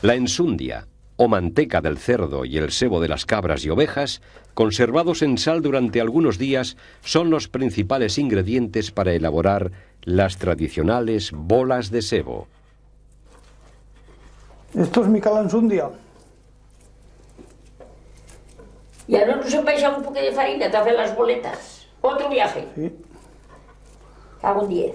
La ensundia, o manteca del cerdo y el sebo de las cabras y ovejas, conservados en sal durante algunos días, son los principales ingredientes para elaborar las tradicionales bolas de sebo. Esto es mi cala ensundia. Y ahora nos han baixado un poco de farina para hacer las boletas. Otro viaje. Sí. Hago un 10.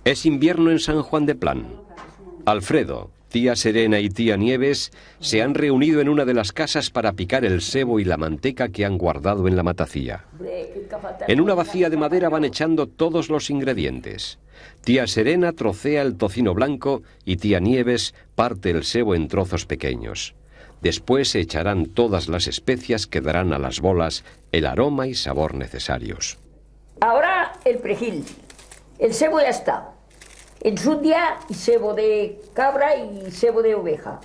Es invierno en San Juan de Plan. Alfredo, tía Serena y tía Nieves se han reunido en una de las casas para picar el sebo y la manteca que han guardado en la matacía. En una bacía de madera van echando todos los ingredientes. Tía Serena trocea el tocino blanco y tía Nieves parte el sebo en trozos pequeños. Después se echarán todas las especias que darán a las bolas el aroma y sabor necesarios. Ahora el perejil. El sebo ya está. Ensundia y sebo de cabra y sebo de oveja.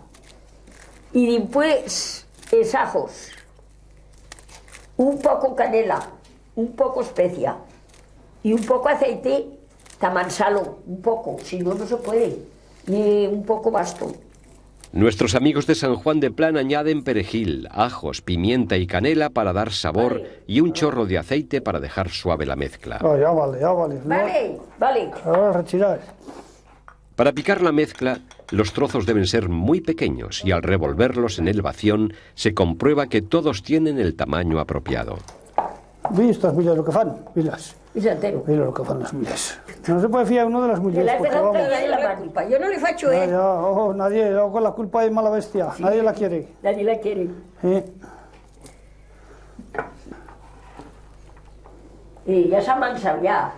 Y después es ajos. Un poco canela, un poco especia y un poco aceite. Tamansalo, un poco, si no, no se puede. Y un poco basto. Nuestros amigos de San Juan de Plan añaden perejil, ajos, pimienta y canela para dar sabor y un chorro de aceite para dejar suave la mezcla. Oh, ya vale, ya vale. Vale. Ahora retirar. Para picar la mezcla, los trozos deben ser muy pequeños y al revolverlos en el bación se comprueba que todos tienen el tamaño apropiado. Vistas, mira lo que fan, miras. És entero. Mira lo que fan las mulleres. No se puede fiar uno de las Que mulleres l'has porque degat vamos. caure la culpa. Jo no li faig, Ya, ya, ojo, nadie, luego la culpa es mala bestia, sí. Nadie la quiere. Nadie la quiere. Y ya s'ha mansat, ja.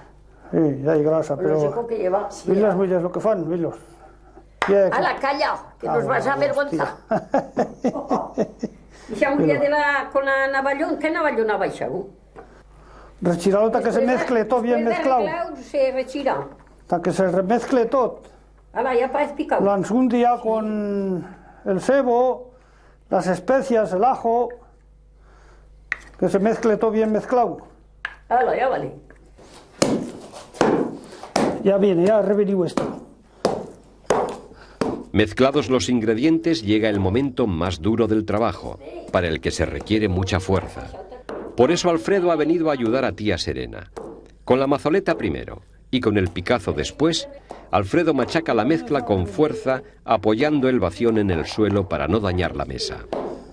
Sí, ya hay grasa, Pero no sé pero... con qué lleva. Sí, Mira las mulleres lo que fan, milos. a la calla, que nos vas a avergonzar. I la muller de la, con la navallón, ¿qué navallón ha baixado? Retirar hasta que se mezcle todo bien mezclado. Se retira. Hasta que se remezcle todo. Ala, ya parece picado. Lo ensundia con el sebo, las especias, el ajo, que se mezcle todo bien mezclado. Ala, ya vale. Ya viene, ya ha revenido esto. Mezclados los ingredientes llega el momento más duro del trabajo, para el que se requiere mucha fuerza. Por eso Alfredo ha venido a ayudar a tía Serena. Con la mazoleta primero y con el picazo después, Alfredo machaca la mezcla con fuerza, apoyando el bación en el suelo para no dañar la mesa.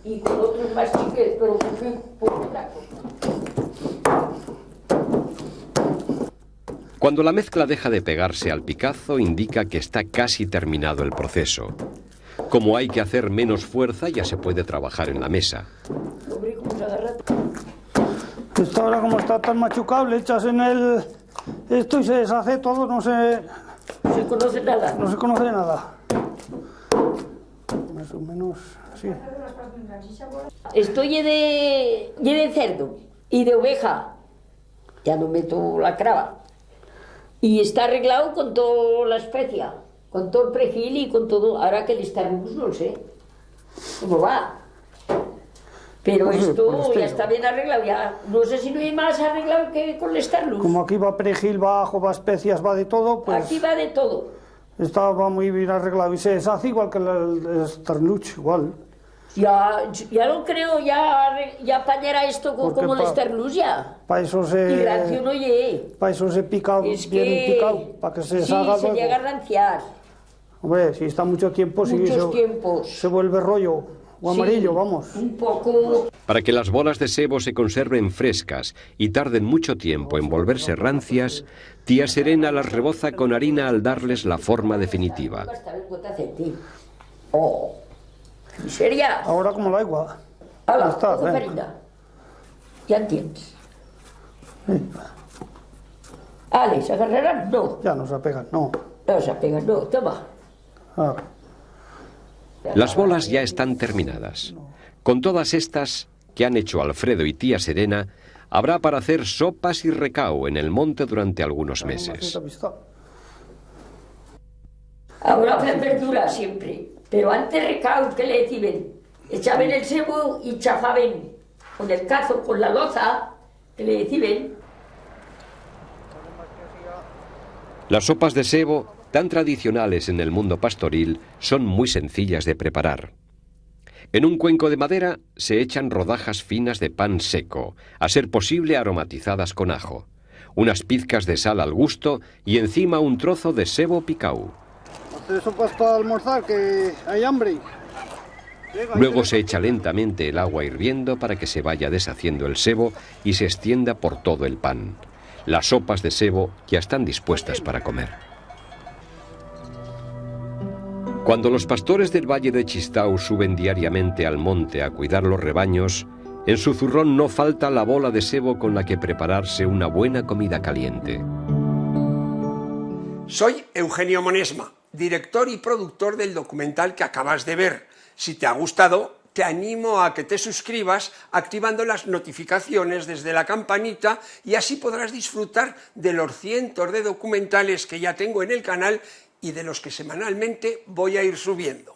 Y con otros más chiques, pero por Cuando la mezcla deja de pegarse al picazo, indica que está casi terminado el proceso. Como hay que hacer menos fuerza, ya se puede trabajar en la mesa. Esto ahora como está tan machucado, le echas en el... Esto y se deshace todo, no se... No se conoce nada. No se conoce nada. Más o menos así. Esto de cerdo y de oveja. Ya no meto la crava. Y está arreglado con toda la especia, con todo el perejil y con todo. Ahora que el Starlux no sé cómo va. Pero Pues esto ya está bien arreglado. Ya. No sé si no hay más arreglado que con el Starlux. Como aquí va perejil, va ajo, va especias, va de todo, pues... Aquí va de todo. Va muy bien arreglado y se deshace igual que el Starlux, igual. Ya lo creo, ya pañará esto como el Starlux ya. Para eso se... Y rancio no llegue. Para eso se pica Es bien que... picado, para que se deshaga Sí, se luego. llega a ranciar. Hombre, si está mucho tiempo, Muchos tiempos. Se vuelve rollo o amarillo, Sí, vamos. Un poco... Para que las bolas de sebo se conserven frescas y tarden mucho tiempo en volverse rancias, tía Serena las reboza con harina al darles la forma definitiva. Oh, miseria. Ahora como el agua. Ala, está, poco farina. Ya entiendes. Ale, ¿se agarrarán? No. Ya no se apegan, no. No se apegan, no. Toma. Ah. Las bolas ya están terminadas. Con todas estas que han hecho Alfredo y tía Serena, habrá para hacer sopas y recao en el monte durante algunos meses. Ahora hacen verdura siempre. Pero antes recao, ¿qué le decían? Echaban el sebo y chafaban con el cazo, con la loza, ¿qué le decían? Las sopas de sebo tan tradicionales en el mundo pastoril, son muy sencillas de preparar. En un cuenco de madera se echan rodajas finas de pan seco, a ser posible aromatizadas con ajo, unas pizcas de sal al gusto y encima un trozo de sebo picao. Hacer sopas para almorzar, que hay hambre. Luego se echa lentamente el agua hirviendo para que se vaya deshaciendo el sebo y se extienda por todo el pan. Las sopas de sebo ya están dispuestas para comer. Cuando los pastores del Valle de Chistau suben diariamente al monte a cuidar los rebaños, en su zurrón no falta la bola de sebo con la que prepararse una buena comida caliente. Soy Eugenio Monesma, director y productor del documental que acabas de ver. Si te ha gustado, te animo a que te suscribas activando las notificaciones desde la campanita y así podrás disfrutar de los cientos de documentales que ya tengo en el canal y de los que semanalmente voy a ir subiendo.